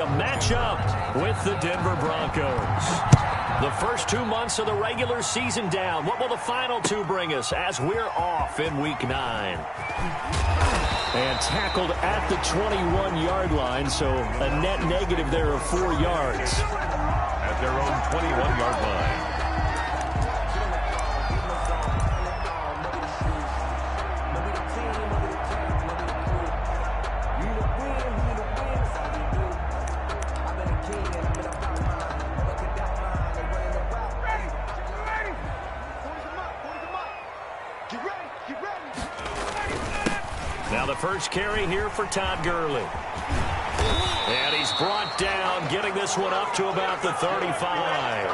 A matchup with the Denver Broncos. The first 2 months of the regular season down. What will the final two bring us as we're off in Week 9? And tackled at the 21-yard line, so a net negative there of 4 yards. At their own 21-yard line. Now the first carry here for Todd Gurley. And he's brought down, getting this one up to about the 35.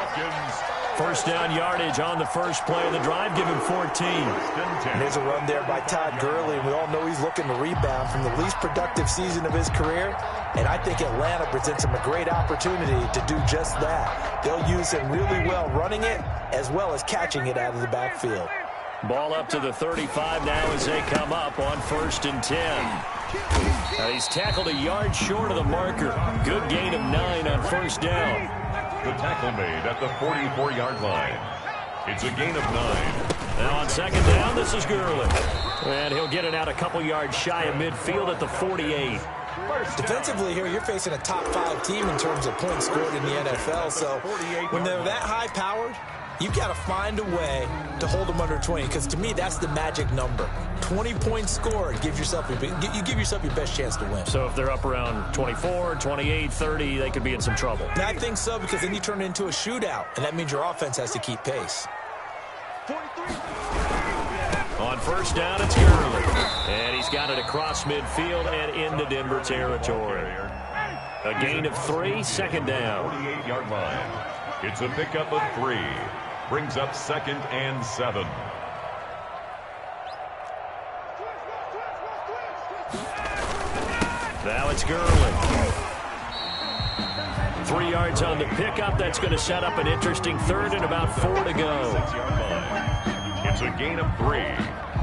First down yardage on the first play of the drive, give him 14. And there's a run there by Todd Gurley, and we all know he's looking to rebound from the least productive season of his career. And I think Atlanta presents him a great opportunity to do just that. They'll use him really well running it as well as catching it out of the backfield. Ball up to the 35 now as they come up on 1st and 10. Now he's tackled a yard short of the marker. Good gain of 9 on first down. The tackle made at the 44-yard line. It's a gain of 9. Now on second down, this is Gurley. And he'll get it out a couple yards shy of midfield at the 48. Defensively here, you're facing a top 5 team in terms of points scored in the NFL. So when they're that high-powered, you've got to find a way to hold them under 20, because to me, that's the magic number. 20 points scored, you give yourself your best chance to win. So if they're up around 24, 28, 30, they could be in some trouble. And I think so, because then you turn it into a shootout, and that means your offense has to keep pace. On first down, it's Gurley. And he's got it across midfield and into Denver territory. A gain of 3, second down. 48-yard line. It's a pickup of 3. Brings up 2nd and 7. Now it's Gurley. 3 yards on the pickup. That's going to set up an interesting third and about 4 to go. 6-yard line. It's a gain of 3.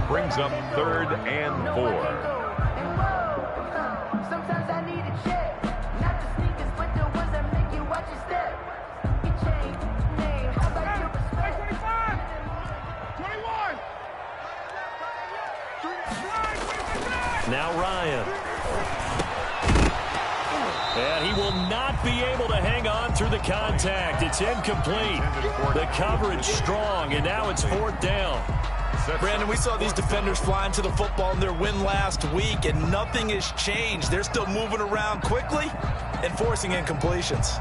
Brings up 3rd and 4. Now Ryan. And he will not be able to hang on through the contact. It's incomplete. The coverage strong, and now it's 4th down. Brandon, we saw these defenders flying to the football in their win last week, and nothing has changed. They're still moving around quickly and forcing incompletions.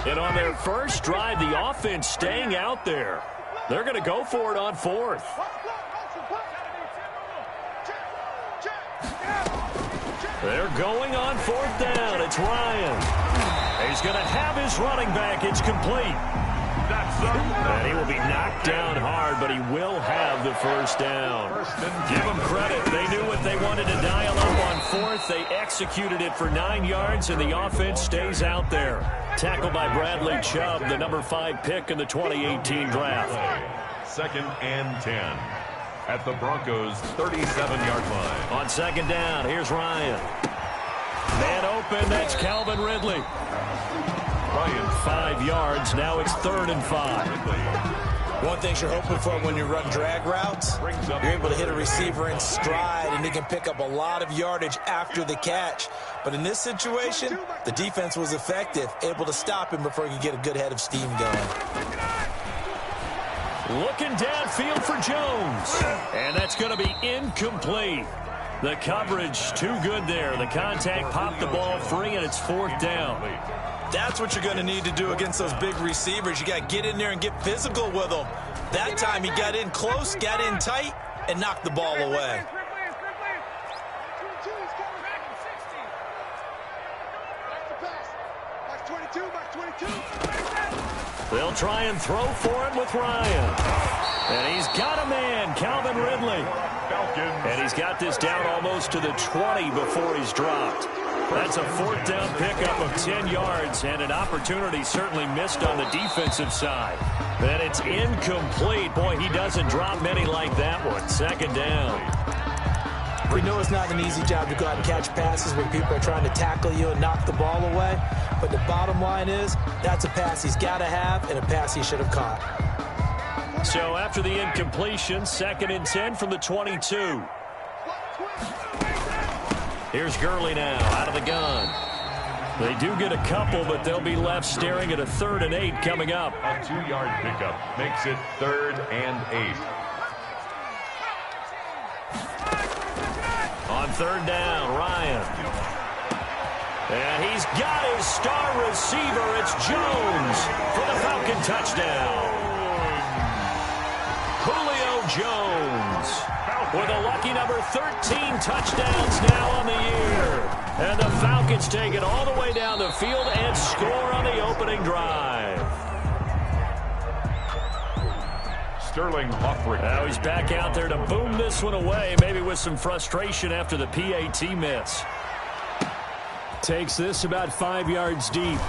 And on their first drive, the offense staying out there. They're going to go for it on 4th. They're going on 4th down. It's Ryan. He's going to have his running back. It's complete. And he will be knocked down hard, but he will have the first down. Give them credit. They knew what they wanted to dial up on 4th. They executed it for 9 yards, and the offense stays out there. Tackled by Bradley Chubb, the number 5 pick in the 2018 draft. 2nd and 10. At the Broncos' 37-yard line. On second down, here's Ryan. Man open, that's Calvin Ridley. Ryan, 5 yards, now it's 3rd and 5. One thing you're hoping for when you run drag routes, you're able to hit a receiver in stride, and he can pick up a lot of yardage after the catch. But in this situation, the defense was effective, able to stop him before he could get a good head of steam going. Looking downfield for Jones. And that's going to be incomplete. The coverage too good there. The contact popped the ball free, and it's 4th down. That's what you're going to need to do against those big receivers. You got to get in there and get physical with them. That time he got in close, got in tight, and knocked the ball away. They'll try and throw for him with Ryan. And he's got a man, Calvin Ridley. And he's got this down almost to the 20 before he's dropped. That's a fourth down pickup of 10 yards and an opportunity certainly missed on the defensive side. And it's incomplete. Boy, he doesn't drop many like that one. Second down. We know it's not an easy job to go out and catch passes when people are trying to tackle you and knock the ball away. But the bottom line is that's a pass he's got to have and a pass he should have caught. So after the incompletion, 2nd and 10 from the 22. Here's Gurley now out of the gun. They do get a couple, but they'll be left staring at a 3rd and 8 coming up. A 2-yard pickup makes it 3rd and 8. On 3rd down, Ryan. And he's got his star receiver. It's Jones for the Falcon touchdown. Julio Jones with a lucky number 13 touchdowns now on the year. And the Falcons take it all the way down the field and score on the opening drive. Sterling Hoffrick. Now he's back out there to boom this one away, maybe with some frustration after the PAT miss. Takes this about 5 yards deep.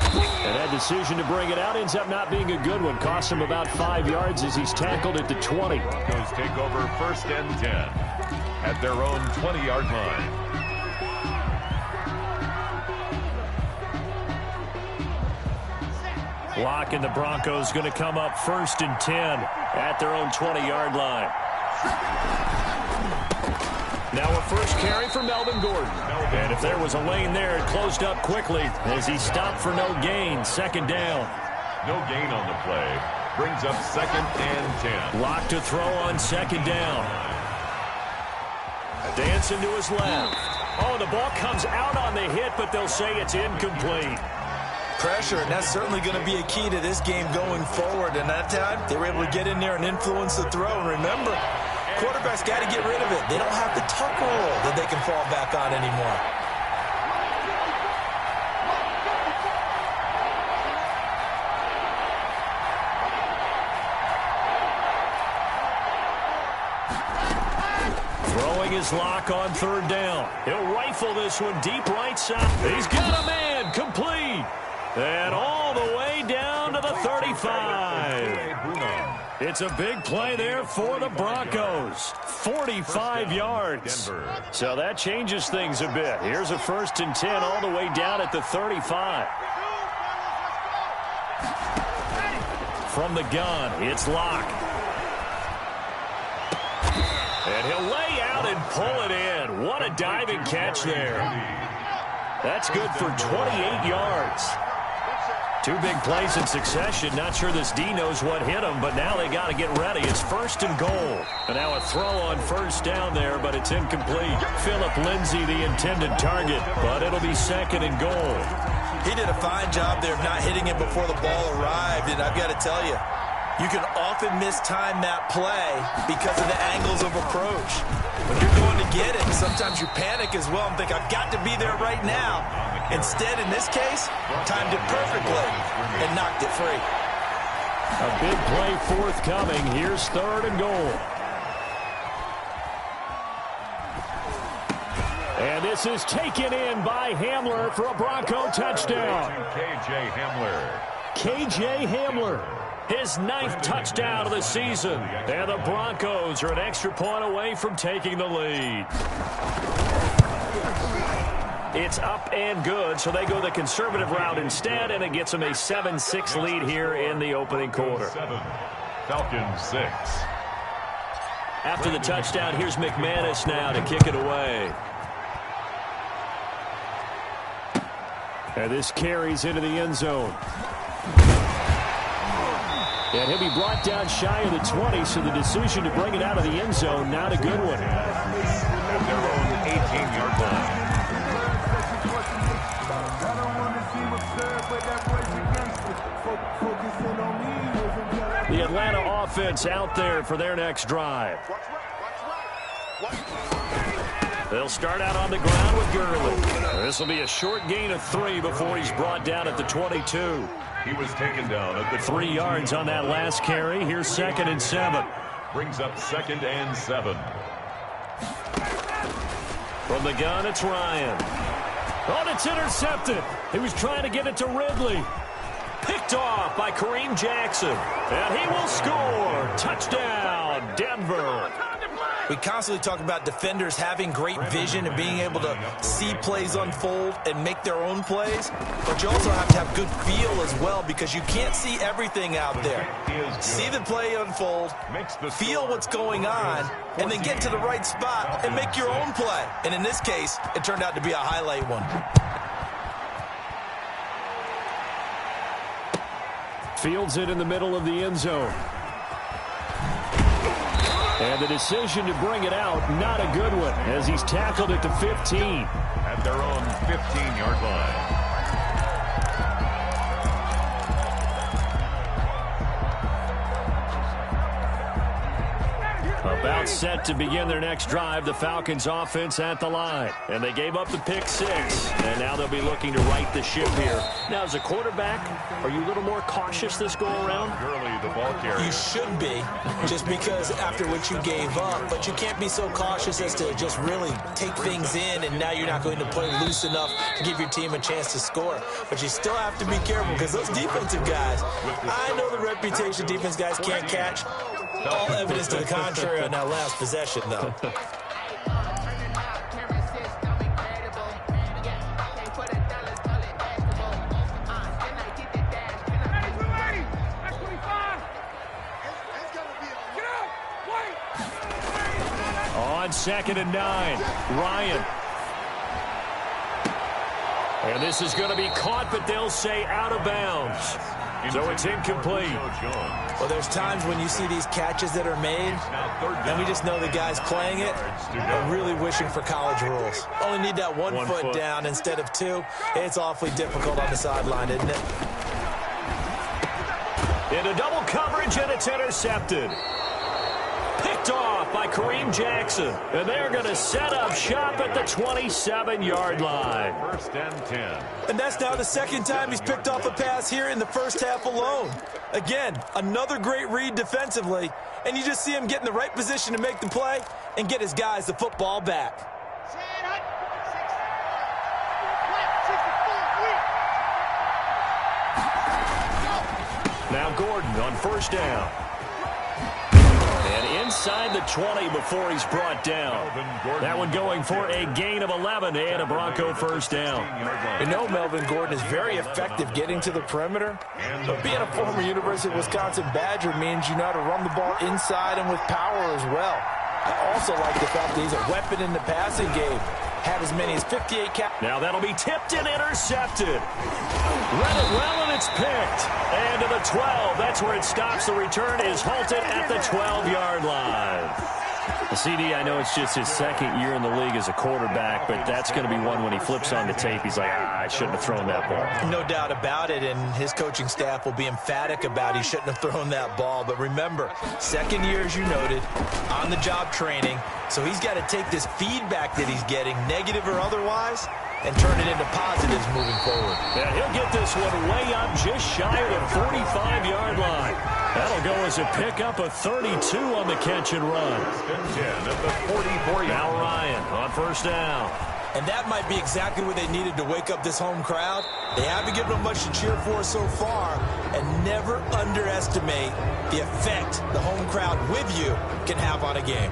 And that decision to bring it out ends up not being a good one. Costs him about 5 yards as he's tackled at the 20. Broncos take over 1st and 10 at their own 20-yard line. Lock and the Broncos going to come up 1st and 10 at their own 20-yard line. Now a first carry for Melvin Gordon. And if there was a lane there, it closed up quickly as he stopped for no gain. 2nd down. No gain on the play. Brings up 2nd and 10. Lock to throw on 2nd down. Dancing to his left. Oh, the ball comes out on the hit, but they'll say it's incomplete. Pressure, and that's certainly going to be a key to this game going forward. And that time, they were able to get in there and influence the throw. And remember, quarterbacks got to get rid of it. They don't have the tuck roll that they can fall back on anymore. Throwing his lock on 3rd down. He'll rifle this one deep right side. He's got a man, complete. And all the way down to the 35. It's a big play there for the Broncos. 45 yards. So that changes things a bit. Here's a 1st and 10 all the way down at the 35. From the gun, it's Lock. And he'll lay out and pull it in. What a diving catch there. That's good for 28 yards. 2 big plays in succession. Not sure this D knows what hit him, but now they got to get ready. It's 1st and goal. And now a throw on 1st down there, but it's incomplete. Philip Lindsay, the intended target, but it'll be 2nd and goal. He did a fine job there of not hitting it before the ball arrived, and I've got to tell you, you can often mistime that play because of the angles of approach. When you're going to get it, sometimes you panic as well and think, I've got to be there right now. Instead, in this case, timed it perfectly and knocked it free. A big play forthcoming. Here's 3rd and goal. And this is taken in by Hamler for a Bronco touchdown. K.J. Hamler. K.J. Hamler. His 9th touchdown of the season. And the Broncos are an extra point away from taking the lead. It's up and good, so they go the conservative route instead, and it gets them a 7-6 lead here in the opening quarter. 7, Falcons 6. After the touchdown, here's McManus now to kick it away. And this carries into the end zone. And he'll be brought down shy of the 20, so the decision to bring it out of the end zone, not a good one. At their own 18-yard line. The Atlanta offense out there for their next drive. They'll start out on the ground with Gurley. This will be a short gain of 3 before he's brought down at the 22. He was taken down at the 3 yards on that last carry. Here's 2nd and 7. Brings up 2nd and 7. From the gun, it's Ryan. Oh, it's intercepted. He was trying to get it to Ridley. Picked off by Kareem Jackson. And he will score. Touchdown, Denver. We constantly talk about defenders having great vision and being able to see plays unfold and make their own plays. But you also have to have good feel as well, because you can't see everything out there. See the play unfold, feel what's going on, and then get to the right spot and make your own play. And in this case, it turned out to be a highlight one. Fields it in the middle of the end zone. And the decision to bring it out, not a good one, as he's tackled it to 15. At their own 15-yard line. About set to begin their next drive, the Falcons offense at the line. And they gave up the pick 6. And now they'll be looking to right the ship here. Now, as a quarterback, are you a little more cautious this go-around? Early the ball carrier. You should be, just because after what you gave up. But you can't be so cautious as to just really take things in, and now you're not going to play loose enough to give your team a chance to score. But you still have to be careful, because those defensive guys, I know the reputation defense guys can't catch. All evidence to the contrary on that last possession, though. On 2nd and 9, Ryan. And this is going to be caught, but they'll say out of bounds. So it's incomplete. Well, there's times when you see these catches that are made, and we just know the guys playing it are really wishing for college rules. Only need that one foot down instead of 2. It's awfully difficult on the sideline, isn't it? Into double coverage, and it's intercepted. Picked off by Kareem Jackson. And they're going to set up shop at the 27-yard line. 1st and 10. And that's now the 2nd time he's picked off a pass here in the first half alone. Again, another great read defensively. And you just see him get in the right position to make the play and get his guys the football back. Now Gordon on 1st down. And inside the 20 before he's brought down. That one going for a gain of 11 and a Bronco 1st down. You know Melvin Gordon is very effective getting to the perimeter, but being a former University of Wisconsin Badger means you know how to run the ball inside and with power as well. I also like the fact that he's a weapon in the passing game. Had as many as 58 Now that'll be tipped and intercepted. Read it well, and it's picked. And to the 12. That's where it stops. The return is halted at the 12-yard line. The CD, I know it's just his 2nd year in the league as a quarterback, but that's going to be one when he flips on the tape. He's like, I shouldn't have thrown that ball. No doubt about it, and his coaching staff will be emphatic about he shouldn't have thrown that ball. But remember, 2nd year, as you noted, on-the-job training, so he's got to take this feedback that he's getting, negative or otherwise, and turn it into positives moving forward. Yeah, he'll get this one way up just shy of the 45-yard line. That'll go as a pickup of 32 on the catch and run. At the 44-yard. Now Ryan on 1st down. And that might be exactly what they needed to wake up this home crowd. They haven't given them much to cheer for so far, and never underestimate the effect the home crowd with you can have on a game.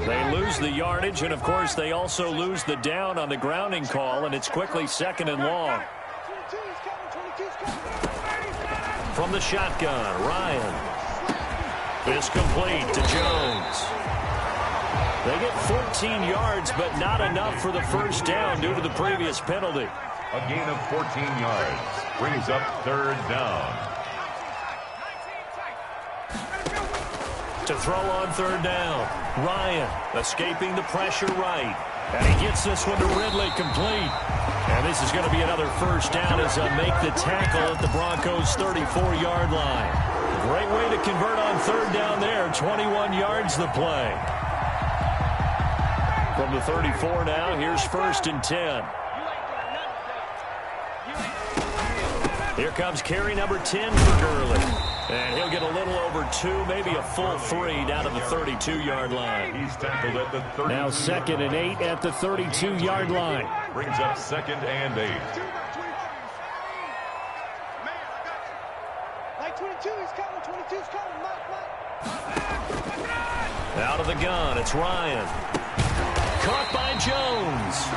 They lose the yardage, and, of course, they also lose the down on the grounding call, and it's quickly 2nd and long. From the shotgun, Ryan. It's complete to Jones. They get 14 yards, but not enough for the 1st down due to the previous penalty. A gain of 14 yards brings up 3rd down. To throw on 3rd down. Ryan escaping the pressure right. And he gets this one to Ridley, complete. And this is going to be another 1st down as they make the tackle at the Broncos' 34-yard line. Great way to convert on 3rd down there. 21 yards the play. From the 34 now, here's 1st and 10. Here comes carry number 10 for Gurley. And he'll get a little over 2, maybe a full 3 down to the 32-yard line. He's tackled at the 32. Now 2nd and 8 at the 32-yard line. Brings up 2nd and 8. Out of the gun, it's Ryan. Caught by Jones.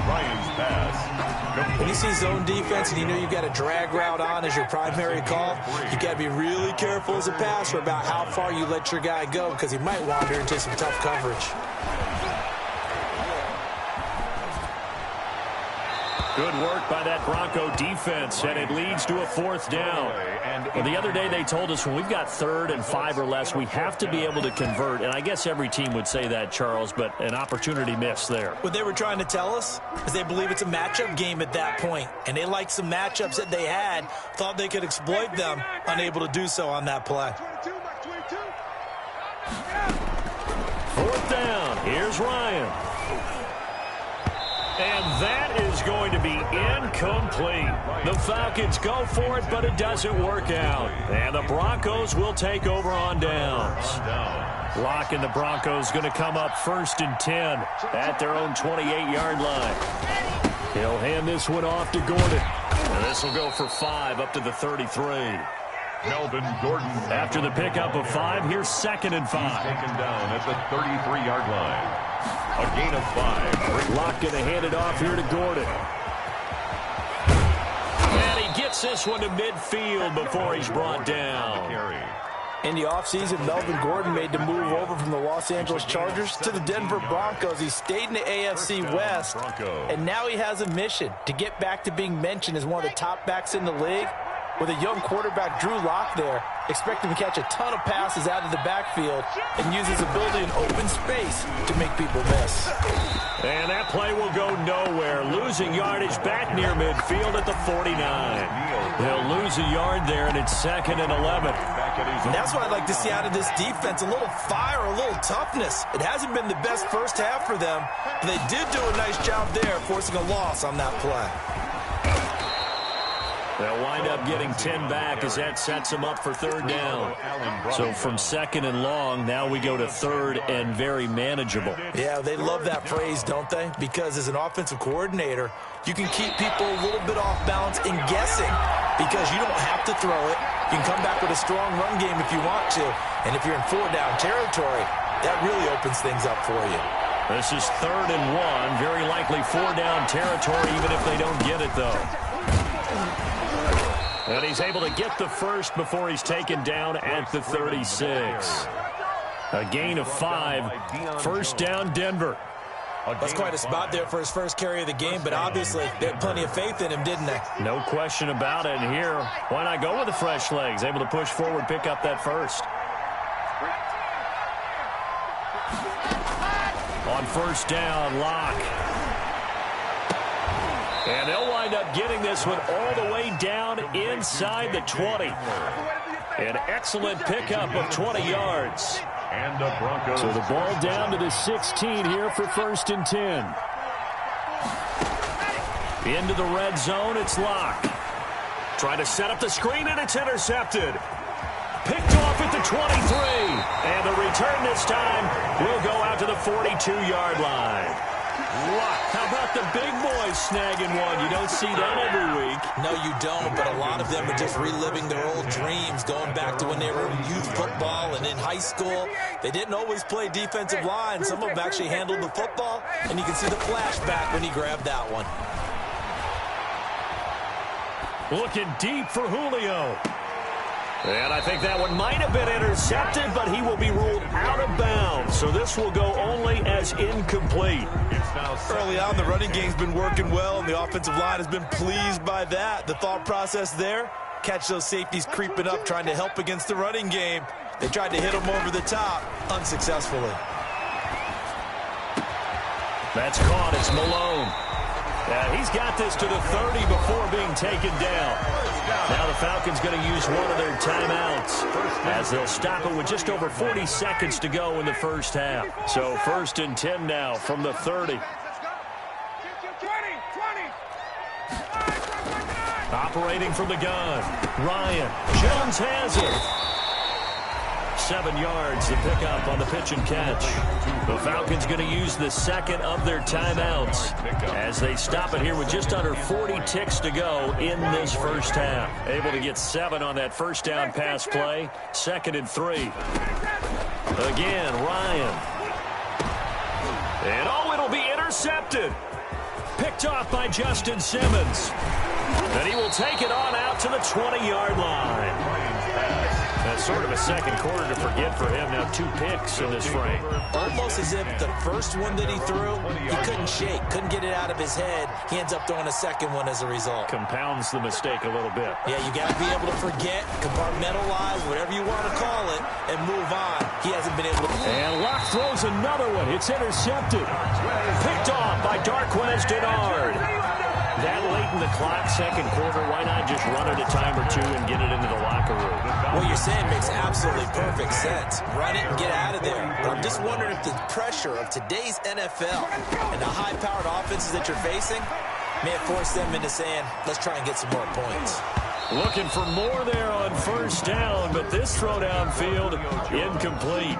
Ryan's pass. When you see zone defense and you know you've got a drag route on as your primary call, you got to be really careful as a passer about how far you let your guy go because he might wander into some tough coverage. Good work by that Bronco defense, and it leads to a 4th down. Well, the other day they told us when we've got 3rd and 5 or less, we have to be able to convert. And I guess every team would say that, Charles, but an opportunity missed there. What they were trying to tell us is they believe it's a matchup game at that point, and they liked some matchups that they had, thought they could exploit them, unable to do so on that play. 4th down. Here's Ryan. And that is going to be incomplete. The Falcons go for it, but it doesn't work out. And the Broncos will take over on downs. Locke and the Broncos going to come up 1st and 10 at their own 28-yard line. He'll hand this one off to Gordon. And this will go for 5 up to the 33. Melvin Gordon. After the pickup of 5, here's 2nd and 5. He's taken down at the 33-yard line. A gain of 5. Locke going to hand it off here to Gordon. And he gets this one to midfield before he's brought down. In the offseason, Melvin Gordon made the move over from the Los Angeles Chargers to the Denver Broncos. He stayed in the AFC West, and now he has a mission to get back to being mentioned as one of the top backs in the league. With a young quarterback, Drew Lock, there, expect him to catch a ton of passes out of the backfield and use his ability in open space to make people miss. And that play will go nowhere. Losing yardage back near midfield at the 49. They'll lose a yard there, and it's 2nd and 11. And that's what I'd like to see out of this defense, a little fire, a little toughness. It hasn't been the best first half for them, but they did do a nice job there, forcing a loss on that play. They'll wind up getting 10 back as that sets them up for 3rd down. So from 2nd and long, now we go to 3rd and very manageable. Yeah, they love that phrase, don't they? Because as an offensive coordinator, you can keep people a little bit off balance and guessing because you don't have to throw it. You can come back with a strong run game if you want to. And if you're in 4-down territory, that really opens things up for you. This is 3rd and 1, very likely 4-down territory even if they don't get it, though. And he's able to get the first before he's taken down at the 36. A gain of 5. 1st down, Denver. That's quite a spot there for his first carry of the game, but obviously they had plenty of faith in him, didn't they? No question about it. And here, why not go with the fresh legs? Able to push forward, pick up that first. On 1st down, Locke. And they'll wind up getting this one all the way down inside the 20. An excellent pickup of 20 yards. And the Broncos. So the ball down to the 16 here for 1st and 10. Into the red zone, it's Locke. Trying to set up the screen, and it's intercepted. Picked off at the 23. And the return this time will go out to the 42-yard line. How about the big boys snagging one? You don't see that every week. No, you don't, but a lot of them are just reliving their old dreams, going back to when they were in youth football and in high school. They didn't always play defensive line. Some of them actually handled the football, and you can see the flashback when he grabbed that one. Looking deep for Julio. And I think that one might have been intercepted, but he will be ruled out of bounds. So this will go only as incomplete. Early on, the running game's been working well, and the offensive line has been pleased by that. The thought process there, catch those safeties creeping up, trying to help against the running game. They tried to hit them over the top, unsuccessfully. That's caught. It's Malone. And he's got this to the 30 before being taken down. Now the Falcons going to use one of their timeouts as they'll stop it with just over 40 seconds to go in the first half. So 1st and 10 now from the 30. Operating from the gun. Ryan. Jones has it. 7 yards, the pickup on the pitch and catch. The Falcons going to use the second of their timeouts as they stop it here with just under 40 ticks to go in this first half. Able to get 7 on that first down pass play. 2nd and 3. Again, Ryan. And it'll be intercepted. Picked off by Justin Simmons. And he will take it on out to the 20-yard line. That's sort of a second quarter to forget for him. Now 2 picks in this frame. Almost as if the first one that he threw, he couldn't shake, couldn't get it out of his head. He ends up throwing a second one as a result. Compounds the mistake a little bit. Yeah, you got to be able to forget, compartmentalize, whatever you want to call it, and move on. He hasn't been able to. And Locke throws another one. It's intercepted. Picked off by Darquez Dennard. That late in the clock, second quarter, why not just run it a time or 2 and get it into the locker room? What you're saying makes absolutely perfect sense. Run it and get out of there. But I'm just wondering if the pressure of today's NFL and the high-powered offenses that you're facing may have forced them into saying, let's try and get some more points. Looking for more there on first down, but this throw downfield, incomplete.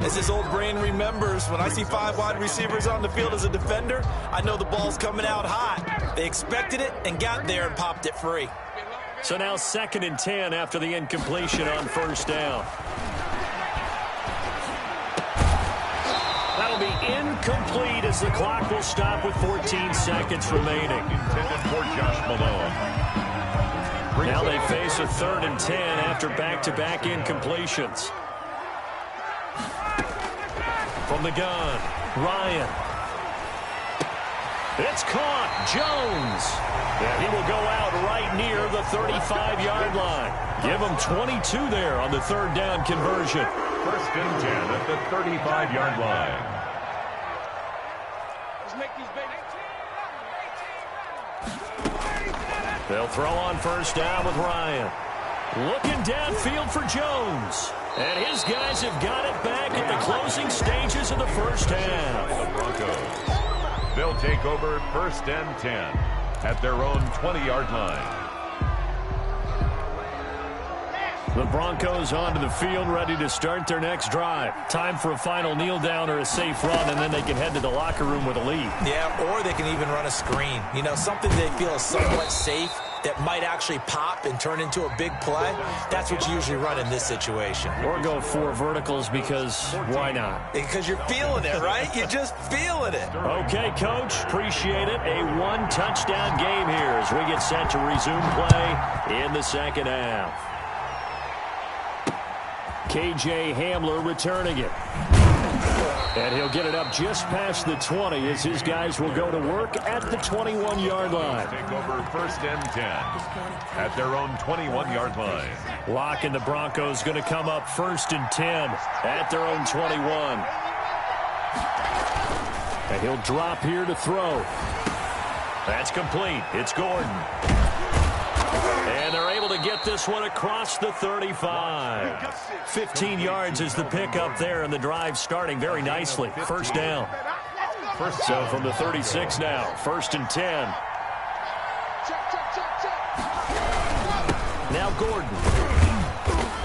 As his old brain remembers, when I see 5 wide receivers on the field as a defender, I know the ball's coming out hot. They expected it and got there and popped it free. So now 2nd and 10 after the incompletion on first down. That'll be incomplete as the clock will stop with 14 seconds remaining. Intended for Josh Malone. Now they face a 3rd and 10 after back-to-back incompletions. From the gun, Ryan. It's caught. Jones. And he will go out right near the 35-yard line. Give him 22 there on the 3rd down conversion. 1st and 10 at the 35-yard line. They'll throw on first down with Ryan. Looking downfield for Jones. And his guys have got it back at the closing stages of the first half. The Broncos. They'll take over 1st and 10 at their own 20-yard line. The Broncos onto the field, ready to start their next drive. Time for a final kneel down or a safe run, and then they can head to the locker room with a lead. Yeah, or they can even run a screen. You know, something they feel is somewhat safe that might actually pop and turn into a big play. That's what you usually run in this situation. Or go 4 verticals because why not? Because you're feeling it, right? You're just feeling it. Okay, Coach. Appreciate it. A 1-touchdown game here as we get set to resume play in the second half. KJ Hamler returning it. And he'll get it up just past the 20 as his guys will go to work at the 21-yard line. Take over 1st and 10 at their own 21-yard line. Locke and the Broncos going to come up 1st and 10 at their own 21. And he'll drop here to throw. That's complete. It's Gordon. And they're able to get this one across the 35. 15 yards is the pickup there, and the drive starting very nicely. First down. So from the 36 now, 1st and 10. Now Gordon.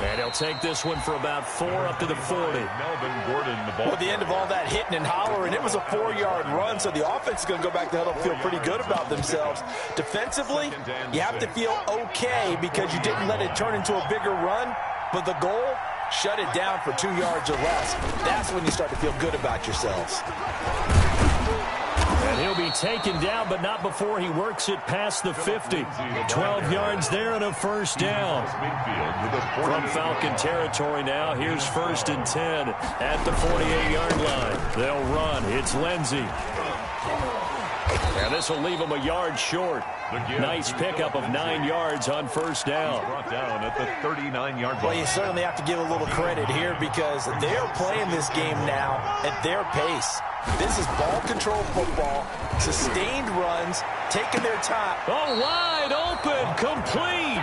And he'll take this one for about 4 up to the 40. Melvin Gordon, the ball. Well, at the end of all that hitting and hollering, it was a 4-yard run, so the offense is going to go back to huddle, feel pretty good about themselves. Defensively, you have to feel okay because you didn't let it turn into a bigger run, but the goal, shut it down for 2 yards or less. That's when you start to feel good about yourselves. And he'll be taken down, but not before he works it past the 50. 12 yards there and a first down. From Falcon territory now, here's 1st and 10 at the 48-yard line. They'll run. It's Lindsey. And this will leave him a yard short. Nice pickup of 9 yards on first down. Brought down at the 39-yard line. Well, you certainly have to give a little credit here because they're playing this game now at their pace. This is ball control football, sustained runs, taking their time. Oh, wide open, complete.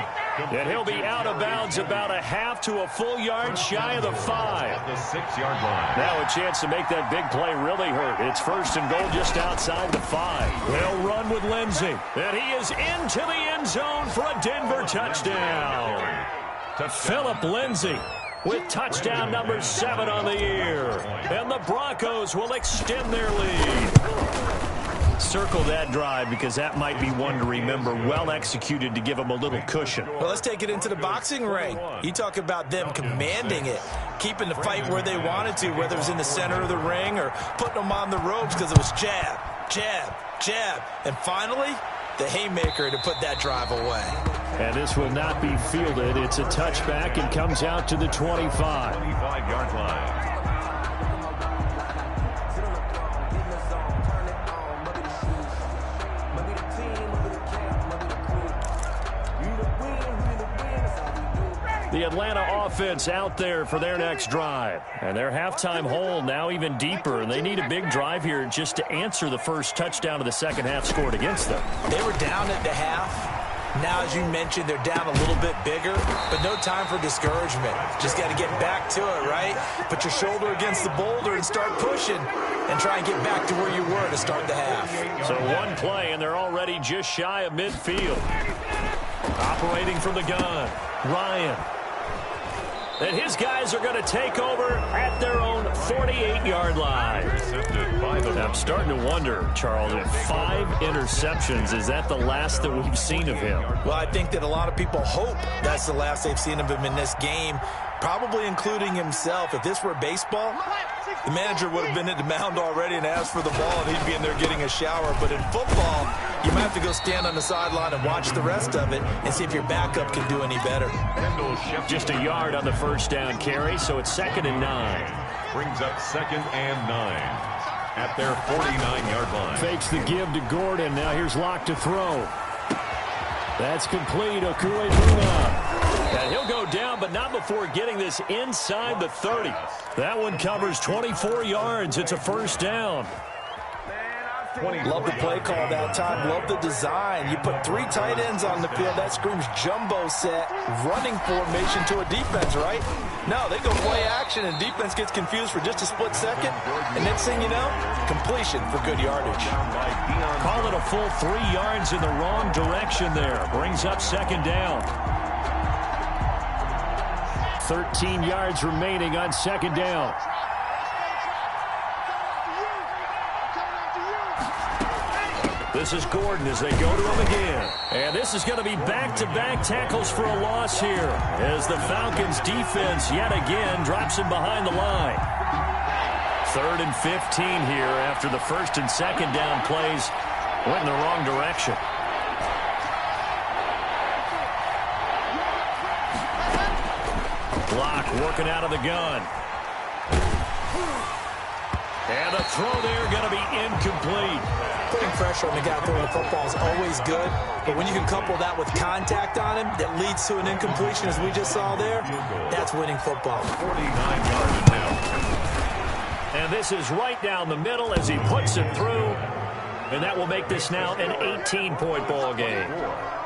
And he'll be out of bounds about a half to a full yard shy of the 5. At the 6-yard line. Now a chance to make that big play really hurt. It's first and goal just outside the 5. They'll run with Lindsey. And he is into the end zone for a Denver touchdown. Philip Lindsey with touchdown number 7 on the year. And the Broncos will extend their lead. Circle that drive because that might be one to remember. Well executed to give them a little cushion. Well, let's take it into the boxing ring. You talk about them commanding it, keeping the fight where they wanted to, whether it was in the center of the ring or putting them on the ropes because it was jab, jab, jab. And finally, the haymaker to put that drive away. And this will not be fielded. It's a touchback and comes out to the 25. 25-yard line. The Atlanta offense out there for their next drive. And their halftime hole now even deeper. And they need a big drive here just to answer the first touchdown of the second half scored against them. They were down at the half. Now, as you mentioned, they're down a little bit bigger, but no time for discouragement. Just got to get back to it, right? Put your shoulder against the boulder and start pushing and try and get back to where you were to start the half. So one play, and they're already just shy of midfield. Operating from the gun, Ryan. And his guys are going to take over at their own 48-yard line. I'm starting to wonder, Charles, if 5 interceptions, is that the last that we've seen of him? Well, I think that a lot of people hope that's the last they've seen of him in this game, probably including himself. If this were baseball, the manager would have been at the mound already and asked for the ball, and he'd be in there getting a shower. But in football, you might have to go stand on the sideline and watch the rest of it and see if your backup can do any better. Just a yard on the first down carry, so it's 2nd and 9. Brings up 2nd and 9 at their 49-yard line. Fakes the give to Gordon. Now here's Locke to throw. That's complete. Okuegbuna. And he'll go down, but not before getting this inside the 30. That one covers 24 yards. It's a first down. Love the play call that time. Love the design. You put 3 tight ends on the field. That screams jumbo set, running formation to a defense, right? No, they go play action, and defense gets confused for just a split second. And next thing you know, completion for good yardage. Call it a full 3 yards in the wrong direction there. Brings up 2nd down. 13 yards remaining on 2nd down. This is Gordon as they go to him again. And this is going to be back-to-back tackles for a loss here as the Falcons defense yet again drops him behind the line. 3rd and 15 here after the 1st and 2nd down plays went in the wrong direction. Block working out of the gun. And the throw there going to be incomplete. Putting pressure on the guy throwing the football is always good, but when you can couple that with contact on him that leads to an incompletion, as we just saw there, that's winning football. 49 yards now. And this is right down the middle as he puts it through, and that will make this now an 18-point ball game.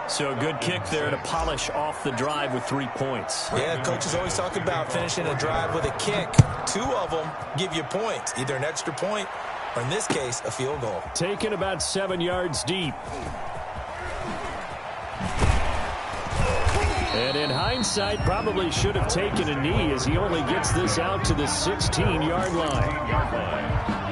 So a good kick there to polish off the drive with 3 points. Yeah, coaches always talk about finishing a drive with a kick. 2 of them give you points, either an extra point or, in this case, a field goal. Taken about 7 yards deep. And in hindsight, probably should have taken a knee as he only gets this out to the 16-yard line.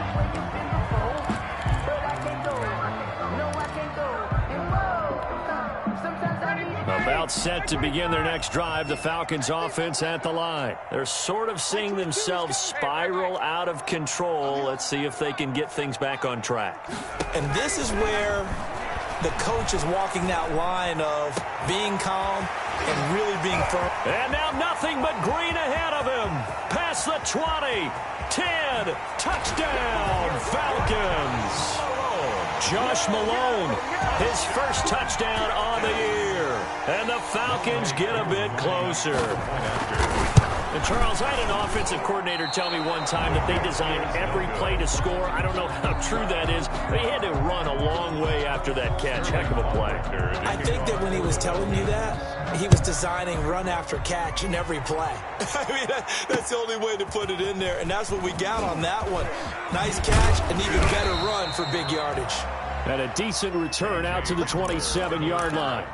About set to begin their next drive, the Falcons offense at the line. They're sort of seeing themselves spiral out of control. Let's see if they can get things back on track. And this is where the coach is walking that line of being calm and really being firm. And now nothing but green ahead of him. Past the 20, 10, touchdown, Falcons. Josh Malone, his first touchdown on the year. And the Falcons get a bit closer. And Charles, I had an offensive coordinator tell me one time that they designed every play to score. I don't know how true that is, but he had to run a long way after that catch. Heck of a play. I think that when he was telling you that, he was designing run after catch in every play. I mean, that's the only way to put it in there, and that's what we got on that one. Nice catch, and even better run for big yardage. And a decent return out to the 27-yard line.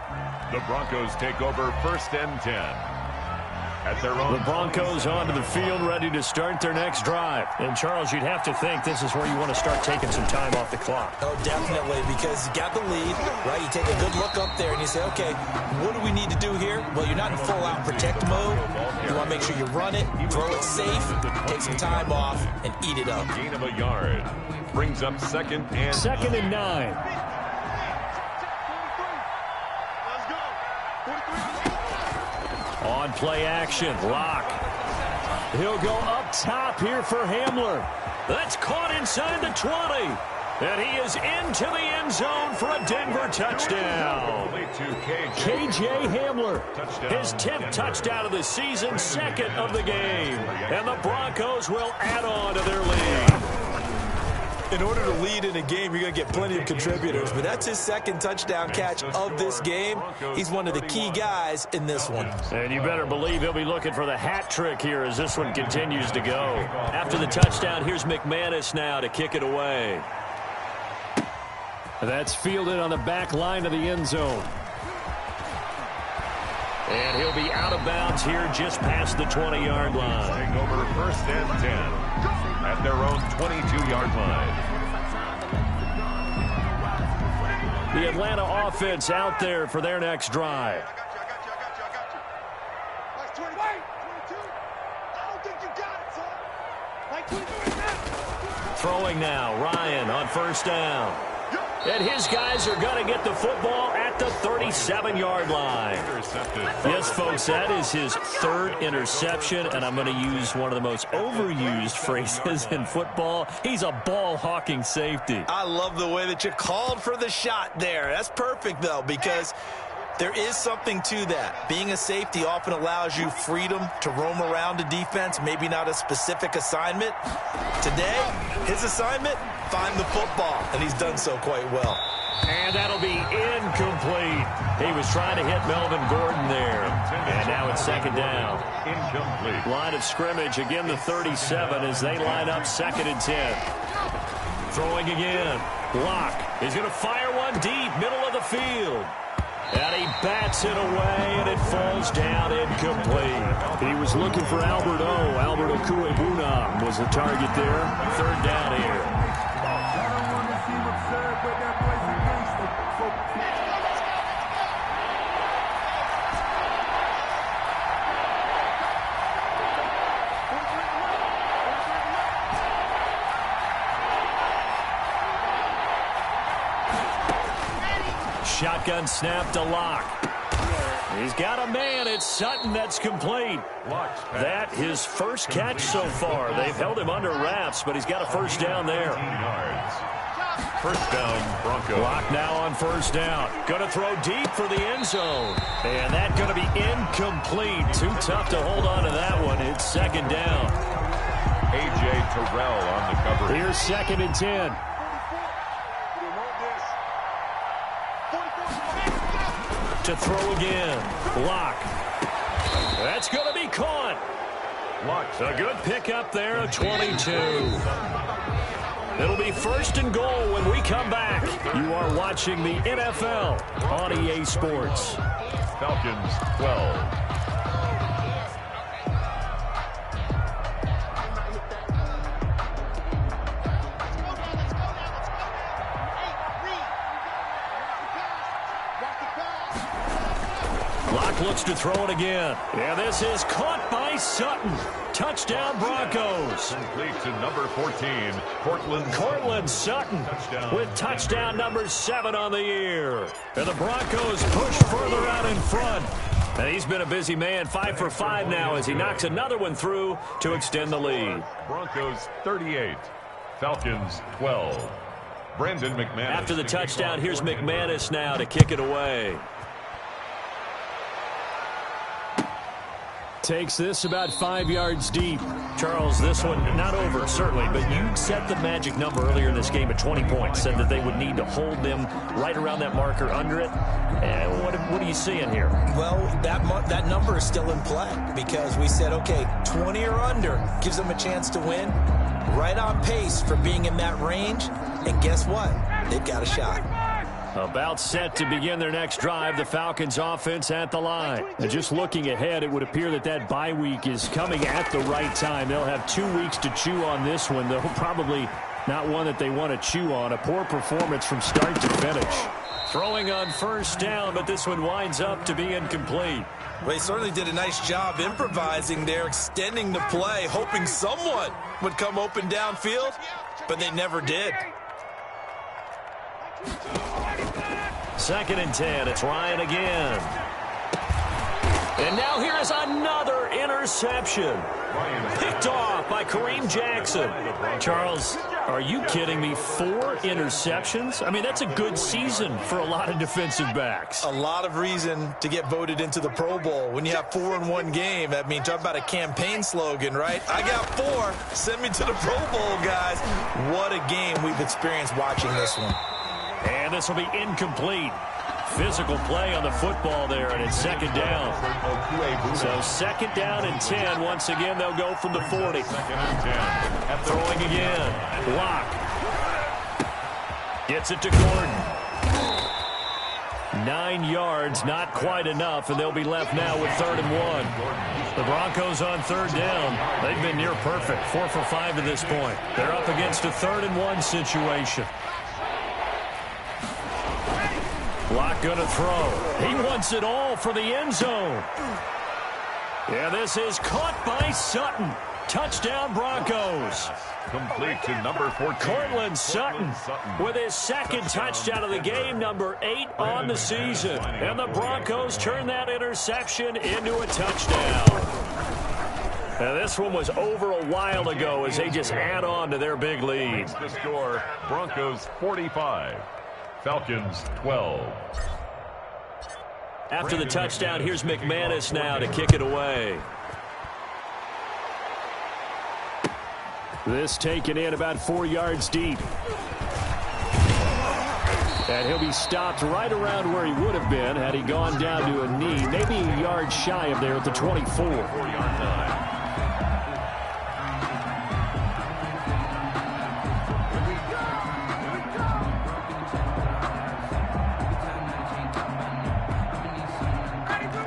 The Broncos take over 1st and 10. At their own the Broncos onto the field, ready to start their next drive. And, Charles, you'd have to think this is where you want to start taking some time off the clock. Oh, definitely, because you got the lead, right? You take a good look up there and you say, okay, what do we need to do here? Well, you're not in full-out protect mode. You want to make sure you run it, throw it safe, take some time off, and eat it up. Gain of a yard. Brings up 2nd and 9. On play action, Locke. He'll go up top here for Hamler. That's caught inside the 20. And he is into the end zone for a Denver touchdown. KJ Hamler, his 10th touchdown of the season, 2nd of the game. And the Broncos will add on to their lead. In order to lead in a game, you're going to get plenty of contributors, but that's his 2nd touchdown catch of this game. He's one of the key guys in this one. And you better believe he'll be looking for the hat trick here as this one continues to go. After the touchdown, here's McManus now to kick it away. That's fielded on the back line of the end zone. And he'll be out of bounds here just past the 20-yard line. Take over 1st and 10 at their own 22-yard line. The Atlanta offense out there for their next drive. Throwing now, Ryan on 1st down. And his guys are going to get the football at the 37-yard line. Yes, folks, that is his 3rd interception, and I'm going to use one of the most overused phrases in football. He's a ball-hawking safety. I love the way that you called for the shot there. That's perfect, though, because there is something to that. Being a safety often allows you freedom to roam around a defense, maybe not a specific assignment. Today, his assignment, find the football, and he's done so quite well. And that'll be incomplete. He was trying to hit Melvin Gordon there. And now it's 2nd down. Incomplete. Line of scrimmage, again the 37 as they line up 2nd and 10. Throwing again. Locke is going to fire one deep, middle of the field. And he bats it away, and it falls down incomplete. He was looking for Albert O. Albert Okuebuna was the target there. 3rd down here. Shotgun snap to Locke. He's got a man. It's Sutton that's complete. That his first catch so far. They've held him under wraps, but he's got a 1st down there. 1st down, Broncos. Locke now on 1st down. Going to throw deep for the end zone. And that's going to be incomplete. Too tough to hold on to that one. It's 2nd down. A.J. Terrell on the cover. Here's 2nd and 10. To throw again. Locke. That's going to be caught. A good pickup there, a 22. It'll be 1st and goal when we come back. You are watching the NFL on EA Sports. Falcons 12. Locke looks to throw it again. And this is caught by Sutton. Touchdown Broncos. Complete to number 14, Cortland Sutton with touchdown number 7 on the year. And the Broncos push further out in front. And he's been a busy man, 5 for 5 now as he knocks another one through to extend the lead. Broncos 38, Falcons 12. Brandon McManus. After the touchdown, here's McManus now to kick it away. Takes this about 5 yards deep. Charles, this one not over, certainly, but you set the magic number earlier in this game at 20 points, said that they would need to hold them right around that marker under it. And what are you seeing here? Well, that number is still in play because we said, okay, 20 or under gives them a chance to win. Right on pace for being in that range. And guess what? They've got a shot. About set to begin their next drive, the Falcons offense at the line. And just looking ahead, it would appear that bye week is coming at the right time. They'll have 2 weeks to chew on this one, though probably not one that they want to chew on. A poor performance from start to finish. Throwing on first down, but this one winds up to be incomplete. Well, they certainly did a nice job improvising there, extending the play, hoping someone would come open downfield, but they never did. 2nd and 10. It's Ryan again. And now here is another interception. Picked off by Kareem Jackson. Charles, are you kidding me? 4 interceptions? I mean, that's a good season for a lot of defensive backs. A lot of reason to get voted into the Pro Bowl. When you have 4 in one game, I mean, talk about a campaign slogan, right? I got 4. Send me to the Pro Bowl, guys. What a game we've experienced watching this one. And this will be incomplete. Physical play on the football there, and it's 2nd down. So 2nd down and 10. Once again, they'll go from the 40. Throwing again. Block. Gets it to Gordon. 9 yards, not quite enough, and they'll be left now with 3rd and 1. The Broncos on 3rd down. They've been near perfect, 4 for 5 to this point. They're up against a 3rd and 1 situation. Block going to throw. He wants it all for the end zone. Yeah, this is caught by Sutton. Touchdown Broncos. Complete to number 14. Cortland Sutton with his 2nd touchdown of the game, number 8 on the season. And the Broncos turn that interception into a touchdown. Now, this one was over a while ago as they just add on to their big lead. The score, Broncos 45. Falcons 12. After the touchdown, here's McManus now to kick it away. This taken in about 4 yards deep. And he'll be stopped right around where he would have been had he gone down to a knee, maybe a yard shy of there at the 24. 4-yard line.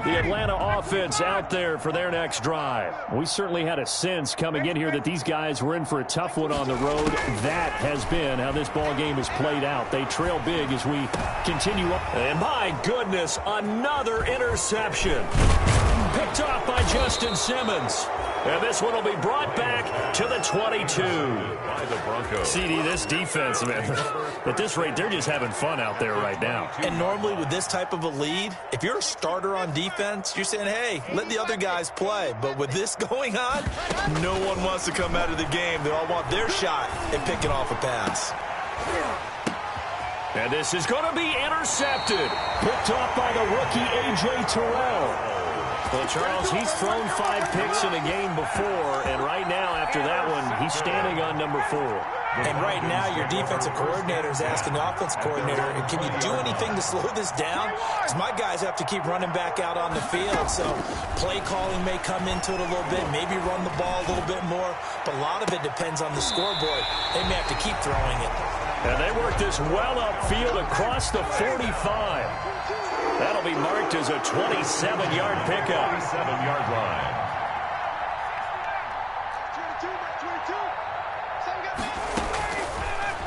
The Atlanta offense out there for their next drive. We certainly had a sense coming in here that these guys were in for a tough one on the road. That has been how this ball game has played out. They trail big as we continue up. And my goodness, another interception. Picked off by Justin Simmons. And this one will be brought back to the 22. By the Broncos. CD, this defense, man, at this rate, they're just having fun out there right now. And normally with this type of a lead, if you're a starter on defense, you're saying, hey, let the other guys play. But with this going on, no one wants to come out of the game. They all want their shot at picking off a pass. And this is going to be intercepted. Picked off by the rookie A.J. Terrell. Well, Charles, he's thrown 5 picks in a game before, and right now, after that one, he's standing on number 4. And right now, your defensive coordinator is asking the offensive coordinator, can you do anything to slow this down? Because my guys have to keep running back out on the field, so play calling may come into it a little bit, maybe run the ball a little bit more, but a lot of it depends on the scoreboard. They may have to keep throwing it. And they work this well upfield across the 45. That'll be marked as a 27-yard pickup. 27-yard line.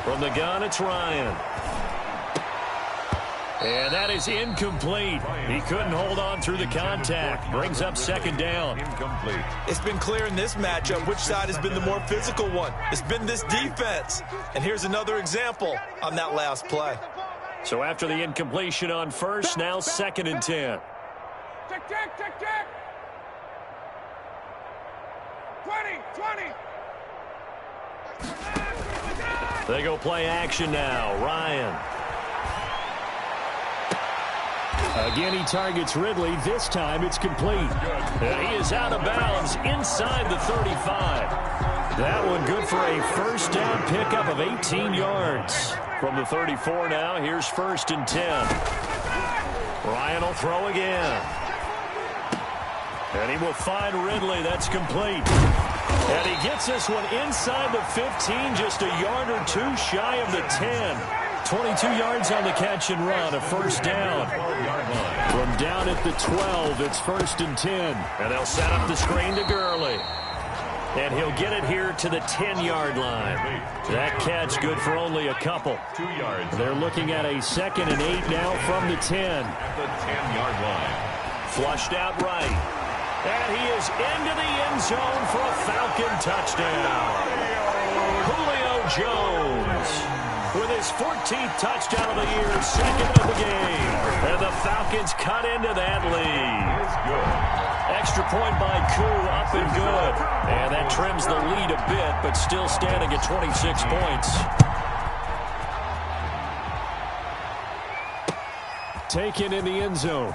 From the gun, it's Ryan. And that is incomplete. He couldn't hold on through the contact. Brings up 2nd down. Incomplete. It's been clear in this matchup which side has been the more physical one. It's been this defense. And here's another example on that last play. So after the incompletion on first, now 2nd and 10. Check, check, check, check. 20. They go play action now. Ryan. Again, he targets Ridley. This time it's complete. And he is out of bounds inside the 35. That one good for a first down pickup of 18 yards. From the 34 now, here's 1st and 10. Ryan will throw again. And he will find Ridley. That's complete. And he gets this one inside the 15, just a yard or two shy of the 10. 22 yards on the catch and run, a first down. From down at the 12, it's 1st and 10. And they'll set up the screen to Gurley. And he'll get it here to the 10-yard line. That catch good for only a couple. 2 yards. They're looking at a 2nd and 8 now from the 10. At the 10-yard line. Flushed out right. And he is into the end zone for a Falcon touchdown. Julio Jones with his 14th touchdown of the year, 2nd of the game. And the Falcons cut into that lead. It's good. Extra point by Koo, up and good. And that trims the lead a bit, but still standing at 26 points. Taken in the end zone.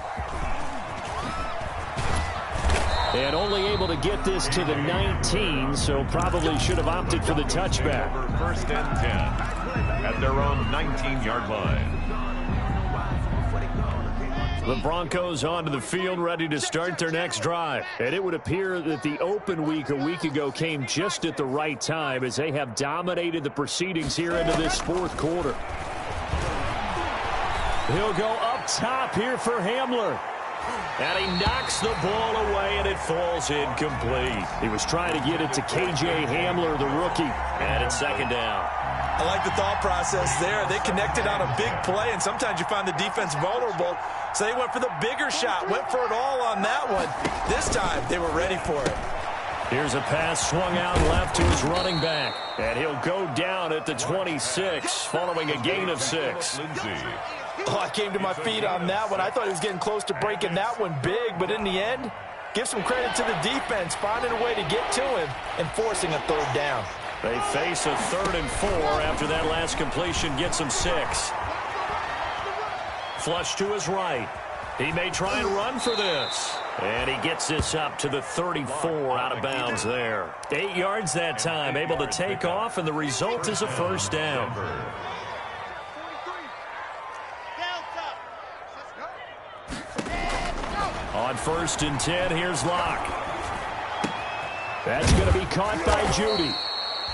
And only able to get this to the 19, so probably should have opted for the touchback. 1st and 10 at their own 19-yard line. The Broncos onto the field, ready to start their next drive. And it would appear that the open week a week ago came just at the right time as they have dominated the proceedings here into this 4th quarter. He'll go up top here for Hamler. And he knocks the ball away, and it falls incomplete. He was trying to get it to K.J. Hamler, the rookie. And it's 2nd down. I like the thought process there. They connected on a big play, and sometimes you find the defense vulnerable. So they went for the bigger shot, went for it all on that one. This time, they were ready for it. Here's a pass swung out left to his running back. And he'll go down at the 26, following a gain of 6. Oh, I came to my feet on that one. I thought he was getting close to breaking that one big, but in the end, give some credit to the defense, finding a way to get to him and forcing a 3rd down. They face a 3rd and 4 after that last completion gets him 6. Flush to his right. He may try and run for this. And he gets this up to the 34, out of bounds there. 8 yards that time, able to take off, and the result is a first down. On 1st and 10, here's Locke. That's going to be caught by Judy.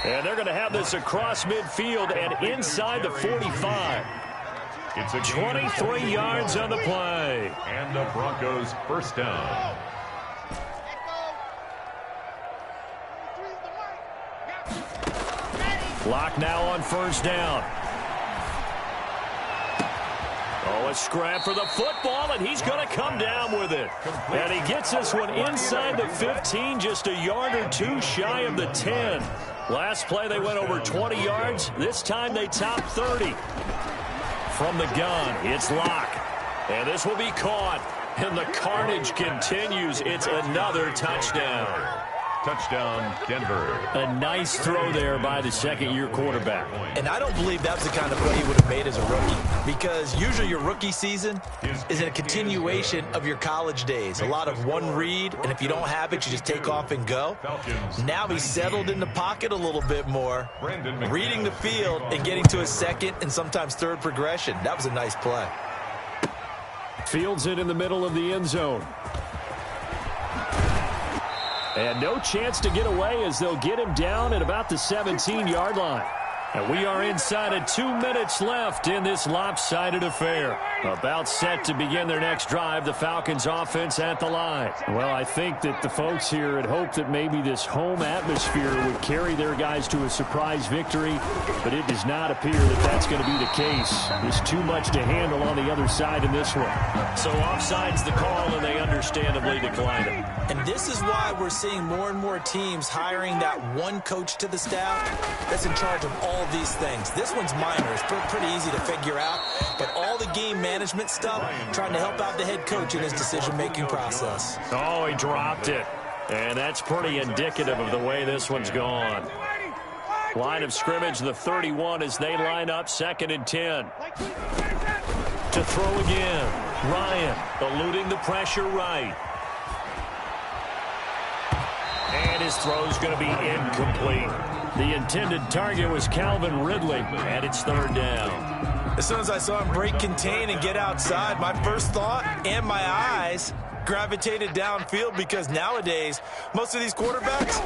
And they're going to have this across midfield and inside the 45. It's a 23 yards on the play. And the Broncos first down. Locke now on 1st down. Oh, a scrap for the football, and he's going to come down with it. And he gets this one inside the 15, just a yard or two shy of the 10. Last play, they went over 20 yards. This time, they top 30. From the gun, it's Locke. And this will be caught. And the carnage continues. It's another touchdown. Touchdown, Denver. A nice throw there by the 2nd-year quarterback. And I don't believe that was the kind of play he would have made as a rookie, because usually your rookie season is a continuation of your college days. A lot of one read, and if you don't have it, you just take off and go. Now he's settled in the pocket a little bit more, reading the field and getting to his 2nd and sometimes 3rd progression. That was a nice play. Fields it in the middle of the end zone. And no chance to get away as they'll get him down at about the 17-yard line. And we are inside of 2 minutes left in this lopsided affair. About set to begin their next drive, the Falcons offense at the line. Well, I think that the folks here had hoped that maybe this home atmosphere would carry their guys to a surprise victory, but it does not appear that that's going to be the case. There's too much to handle on the other side in this one. So offside's the call, and they understandably decline it. And this is why we're seeing more and more teams hiring that one coach to the staff that's in charge of all of these things. This one's minor. It's pretty easy to figure out. But all the game management stuff, trying to help out the head coach in his decision-making process. Oh, he dropped it. And that's pretty indicative of the way this one's gone. Line of scrimmage, the 31, as they line up 2nd and 10. to throw again. Ryan eluding the pressure right. And his throw's going to be incomplete. The intended target was Calvin Ridley, and it's third down. As soon as I saw him break contain and get outside, my first thought and my eyes gravitated downfield, because nowadays, most of these quarterbacks,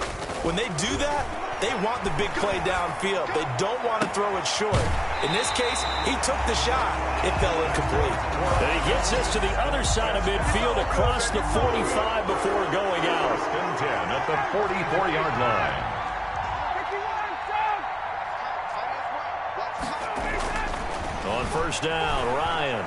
when they do that, they want the big play downfield. They don't want to throw it short. In this case, he took the shot. It fell incomplete. And he gets this to the other side of midfield across the 45 before going out. First and 10 at the 44-yard line. On first down, Ryan.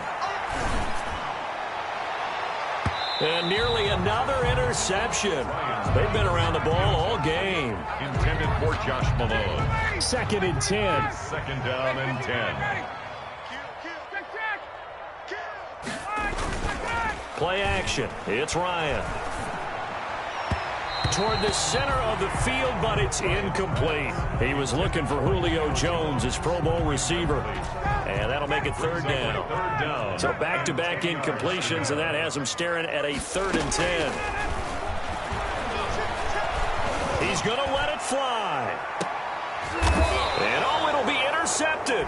And nearly another interception. They've been around the ball all game. Intended for Josh Malone. Second and 10. Second down and 10. Play action. It's Ryan. Toward the center of the field, but it's incomplete. He was looking for Julio Jones, his Pro Bowl receiver. And that'll make it third down. So back-to-back incompletions, and that has him staring at a 3rd and 10. He's going to let it fly. And oh, it'll be intercepted.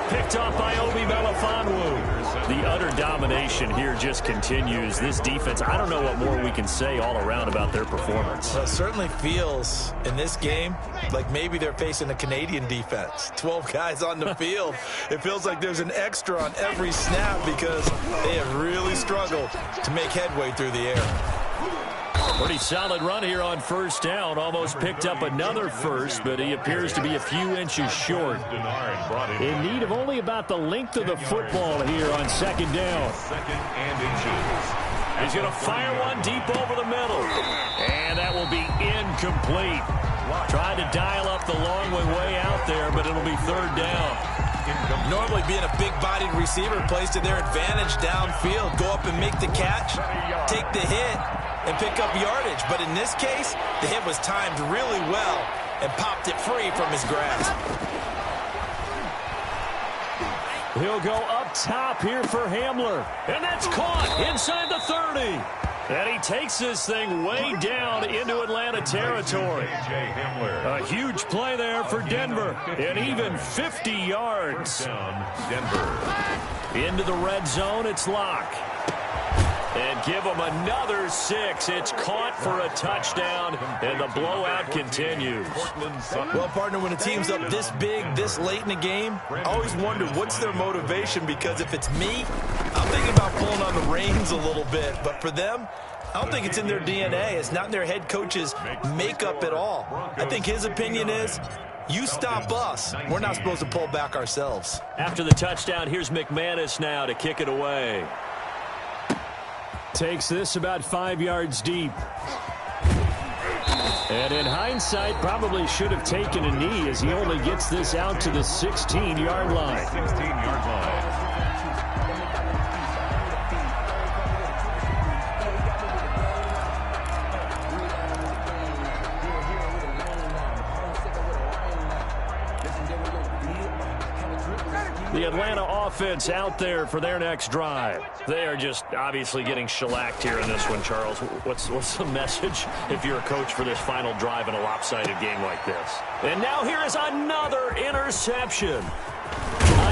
Picked off by Obi Melifonwu. The utter domination here just continues. This defense, I don't know what more we can say all around about their performance. Well, it certainly feels in this game like maybe they're facing a Canadian defense. 12 guys on the field. It feels like there's an extra on every snap because they have really struggled to make headway through the air. Pretty solid run here on first down. Almost picked up another first, but he appears to be a few inches short. In need of only about the length of the football here on second down. Second and inches. He's going to fire one deep over the middle. And that will be incomplete. Trying to dial up the long way out there, but it'll be third down. Normally being a big-bodied receiver plays to their advantage downfield. Go up and make the catch, take the hit, and pick up yardage. But in this case, the hit was timed really well and popped it free from his grasp. He'll go up top here for Hamler. And that's caught inside the 30. And he takes this thing way down into Atlanta territory. A huge play there for Denver. And even 50 yards. Denver. Into the red zone, it's Locke. And give him another 6. It's caught for a touchdown, and the blowout continues. Well, partner, when a team's up this big, this late in the game, I always wonder what's their motivation, because if it's me, I'm thinking about pulling on the reins a little bit. But for them, I don't think it's in their DNA. It's not in their head coach's makeup at all. I think his opinion is, you stop us. We're not supposed to pull back ourselves. After the touchdown, here's McManus now to kick it away. Takes this about 5 yards deep. And in hindsight, probably should have taken a knee as he only gets this out to the 16-yard line. 16-yard line. The Atlanta offense out there for their next drive. They are just obviously getting shellacked here in this one, Charles. What's the message if you're a coach for this final drive in a lopsided game like this? And now here is another interception.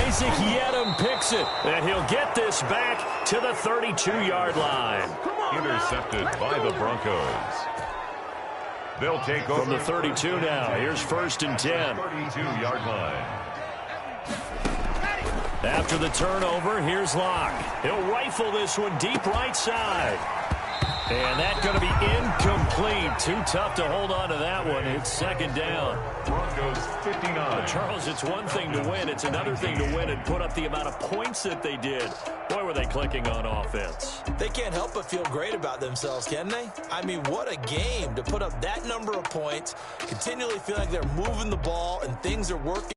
Isaac Yedem picks it, and he'll get this back to the 32-yard line. Intercepted by the Broncos. They'll take over from the 32 now. Here's first and 10. 32-yard line. After the turnover, here's Locke. He'll rifle this one deep right side. And that's going to be incomplete. Too tough to hold on to that one. It's second down. Broncos 59. But Charles, it's one thing to win. It's another thing to win and put up the amount of points that they did. Boy, were they clicking on offense. They can't help but feel great about themselves, can they? I mean, what a game to put up that number of points, continually feel like they're moving the ball and things are working.